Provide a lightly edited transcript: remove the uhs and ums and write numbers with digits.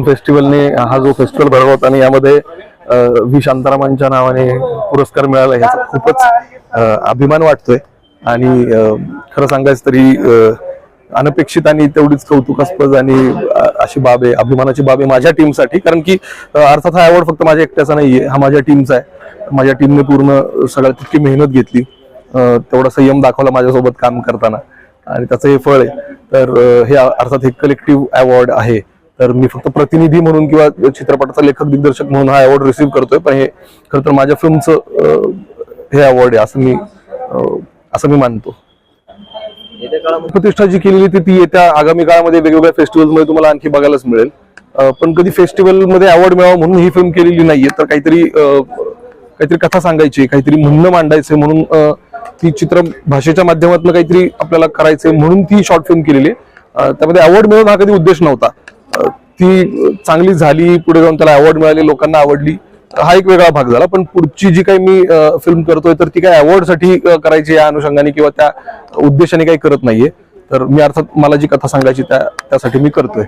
फेस्टिवलने हा जो फेस्टिवल भरवत आणि यामध्ये व्ही शांतारामांच्या नावाने पुरस्कार मिळाला याचा खूपच अभिमान वाटतोय आणि खरं सांगायचं तरी अनपेक्षित आणि तेवढीच कौतुकास्पद आणि अशी बाब आहे, अभिमानाची बाब आहे माझ्या टीमसाठी. कारण की अर्थात हा अवॉर्ड फक्त माझ्या एकट्याचा नाहीये, हा माझ्या टीमचा आहे. माझ्या टीमने पूर्ण सगळ्यात तितकी मेहनत घेतली, तेवढा संयम दाखवला माझ्यासोबत काम करताना आणि त्याचं हे फळ आहे. तर हे अर्थात एक कलेक्टिव्ह अवॉर्ड आहे. तर मी फक्त प्रतिनिधी म्हणून किंवा चित्रपटाचा लेखक दिग्दर्शक म्हणून हा अवॉर्ड रिसीव्ह करतोय, पण हे खरं तर माझ्या फिल्मचं हे अवॉर्ड आहे असं मी मानतो. प्रतिष्ठा जी केलेली ती येत्या आगामी काळामध्ये वेगवेगळ्या फेस्टिवलमध्ये तुम्हाला आणखी बघायलाच मिळेल. पण कधी फेस्टिवलमध्ये अवॉर्ड मिळावा म्हणून ही फिल्म केलेली नाहीये, तर काहीतरी कथा सांगायची, काहीतरी म्हणणं मांडायचे म्हणून ती चित्र भाषेच्या माध्यमातून काहीतरी आपल्याला करायचंय म्हणून ती शॉर्ट फिल्म केलेली आहे. त्यामध्ये अवॉर्ड मिळवणं हा कधी उद्देश नव्हता. ती चांगली झाली, पुढे जाऊन त्याला अवॉर्ड मिळाले, लोकांना आवडली, हा एक वेगळा भाग झाला. पण पुढची जी काही मी फिल्म करतोय तर ती काही अवॉर्ड साठी करायची या अनुषंगाने किंवा त्या उद्देशाने काही करत नाहीये. तर मी अर्थात मला जी कथा सांगायची त्यासाठी मी करतोय.